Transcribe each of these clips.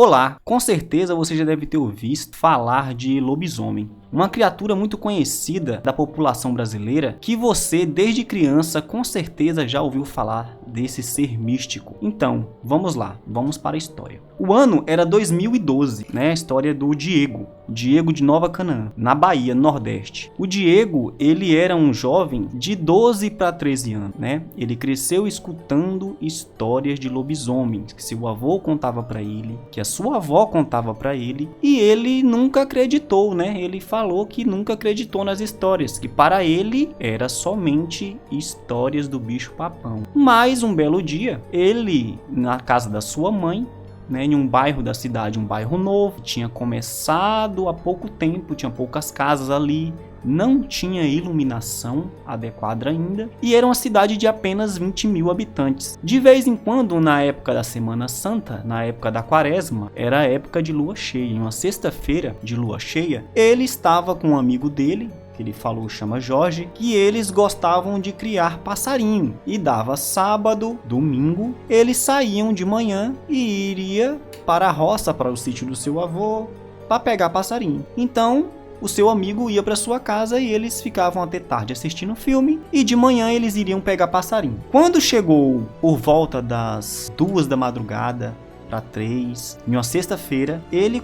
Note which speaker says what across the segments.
Speaker 1: Olá, com certeza você já deve ter ouvido falar de lobisomem, uma criatura muito conhecida da população brasileira que você desde criança com certeza já ouviu falar desse ser místico. Então, vamos lá, vamos para a história. O ano era 2012, né? A história do Diego de Nova Canaã, na Bahia, no Nordeste. O Diego, ele era um jovem de 12 para 13 anos, né? Ele cresceu escutando histórias de lobisomens, que seu avô contava para ele, que a sua avó contava para ele, e ele nunca acreditou, né? Ele falou que nunca acreditou nas histórias, que para ele era somente histórias do bicho papão. Mas um belo dia, ele, na casa da sua mãe, né, em um bairro da cidade, um bairro novo, tinha começado há pouco tempo, tinha poucas casas ali, não tinha iluminação adequada ainda, e era uma cidade de apenas 20 mil habitantes. De vez em quando, na época da Semana Santa, na época da Quaresma, era a época de lua cheia. Em uma sexta-feira de lua cheia, ele estava com um amigo dele, que ele falou, chama Jorge, que eles gostavam de criar passarinho. E dava sábado, domingo, eles saíam de manhã e iria para a roça, para o sítio do seu avô, para pegar passarinho. Então, o seu amigo ia para sua casa e eles ficavam até tarde assistindo o filme, e de manhã eles iriam pegar passarinho. Quando chegou por volta das 2 da madrugada para 3, em uma sexta-feira, eles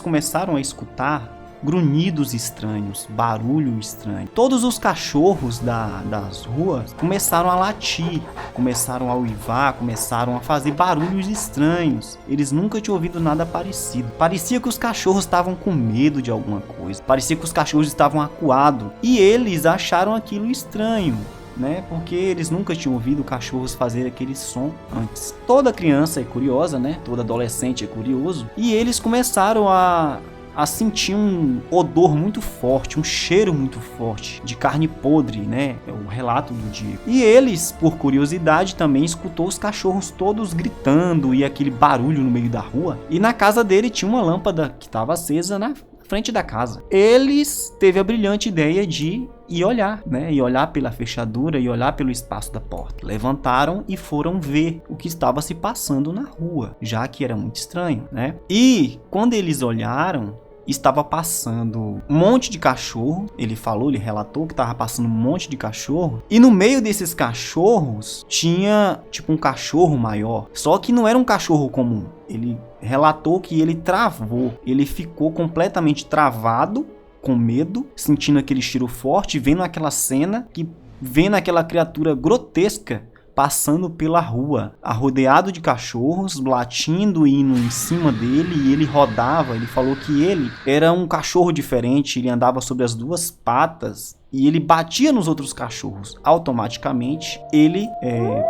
Speaker 1: começaram a escutar grunhidos estranhos, barulho estranho. Todos os cachorros das ruas começaram a latir, começaram a uivar, começaram a fazer barulhos estranhos. Eles nunca tinham ouvido nada parecido. Parecia que os cachorros estavam com medo de alguma coisa. Parecia que os cachorros estavam acuados. E eles acharam aquilo estranho, né? Porque eles nunca tinham ouvido cachorros fazer aquele som antes. Toda criança é curiosa, né? Todo adolescente é curioso. E eles começaram a sentir um odor muito forte, um cheiro muito forte de carne podre, né? É o relato do Diego. E eles, por curiosidade, também escutou os cachorros todos gritando e aquele barulho no meio da rua. E na casa dele tinha uma lâmpada que estava acesa na frente da casa. Eles teve a brilhante ideia de ir olhar, né? E olhar pela fechadura e olhar pelo espaço da porta. Levantaram e foram ver o que estava se passando na rua, já que era muito estranho, né? E quando eles olharam, estava passando um monte de cachorro. Ele relatou que estava passando um monte de cachorro. E no meio desses cachorros tinha tipo um cachorro maior. Só que não era um cachorro comum. Ele relatou que ele travou. Ele ficou completamente travado, com medo, sentindo aquele cheiro forte, vendo aquela cena, vendo aquela criatura grotesca passando pela rua, rodeado de cachorros, latindo e indo em cima dele, e ele rodava. Ele falou que ele era um cachorro diferente, ele andava sobre as duas patas e ele batia nos outros cachorros. Automaticamente, ele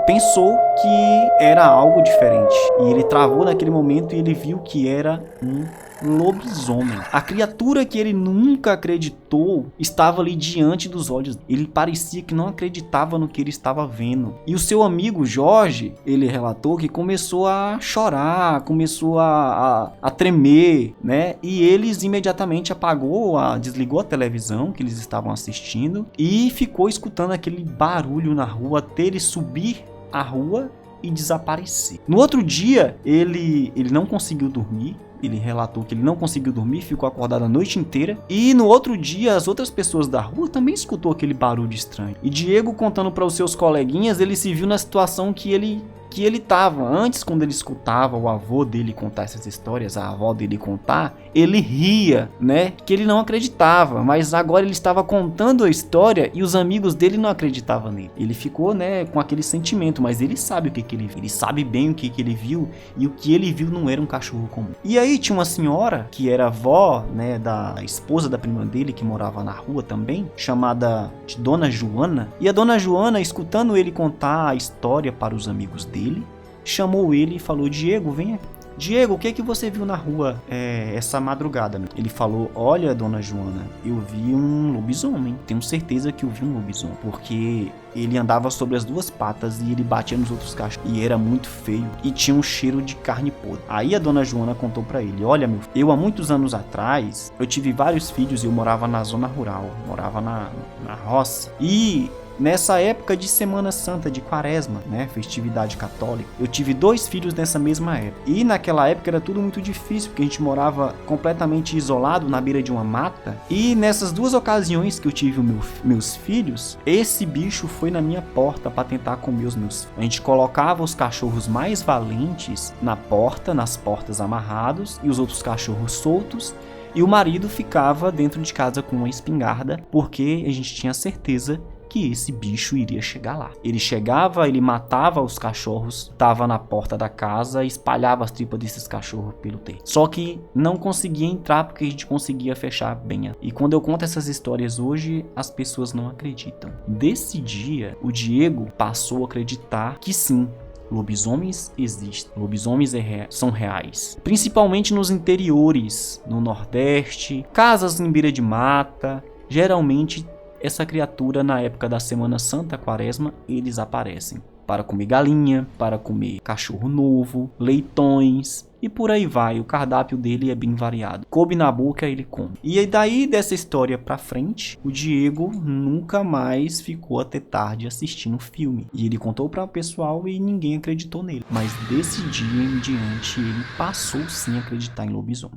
Speaker 1: pensou que era algo diferente, e ele travou naquele momento e ele viu que era um lobisomem. A criatura que ele nunca acreditou estava ali diante dos olhos. Ele parecia que não acreditava no que ele estava vendo. E o seu amigo Jorge, ele relatou que começou a chorar, começou a tremer, né? E eles imediatamente desligou a televisão que eles estavam assistindo e ficou escutando aquele barulho na rua até ele subir a rua e desaparecer. No outro dia, ele não conseguiu dormir. Ele relatou que ele não conseguiu dormir, ficou acordado a noite inteira. E no outro dia, as outras pessoas da rua também escutou aquele barulho estranho. E Diego, contando para os seus coleguinhas, ele se viu na situação que ele estava. Antes, quando ele escutava o avô dele contar essas histórias, a avó dele contar, ele ria, né? Que ele não acreditava. Mas agora ele estava contando a história e os amigos dele não acreditavam nele. Ele ficou, né, com aquele sentimento, mas ele sabe o que ele viu. Ele sabe bem o que ele viu, e o que ele viu não era um cachorro comum. E aí tinha uma senhora que era avó, né, da esposa da prima dele, que morava na rua também, chamada de Dona Joana. E a Dona Joana, escutando ele contar a história para os amigos dele, chamou ele e falou: Diego, vem aqui. Diego, o que você viu na rua essa madrugada? Ele falou: olha, Dona Joana, eu vi um lobisomem. Tenho certeza que eu vi um lobisomem, porque ele andava sobre as duas patas e ele batia nos outros cachorros. E era muito feio e tinha um cheiro de carne podre. Aí a Dona Joana contou pra ele: olha, meu filho, eu há muitos anos atrás, eu tive vários filhos e eu morava na zona rural, morava na roça. E nessa época de Semana Santa, de Quaresma, né, festividade católica, eu tive 2 filhos nessa mesma época. E naquela época era tudo muito difícil, porque a gente morava completamente isolado na beira de uma mata. E nessas 2 ocasiões que eu tive meus filhos, esse bicho foi na minha porta para tentar comer os meus filhos. A gente colocava os cachorros mais valentes na porta, nas portas amarrados, e os outros cachorros soltos. E o marido ficava dentro de casa com uma espingarda, porque a gente tinha certeza que esse bicho iria chegar lá. Ele chegava, ele matava os cachorros, estava na porta da casa e espalhava as tripas desses cachorros pelo terreno. Só que não conseguia entrar porque a gente conseguia fechar bem. E quando eu conto essas histórias hoje, as pessoas não acreditam. Desse dia, o Diego passou a acreditar que sim, lobisomens existem, lobisomens são reais, principalmente nos interiores, no Nordeste, casas em beira de mata. Geralmente essa criatura na época da Semana Santa, Quaresma, eles aparecem para comer galinha, para comer cachorro novo, leitões e por aí vai. O cardápio dele é bem variado. Coube na boca, ele come. E daí dessa história pra frente, o Diego nunca mais ficou até tarde assistindo o filme. E ele contou para o pessoal e ninguém acreditou nele. Mas desse dia em diante, ele passou sim a acreditar em lobisomem.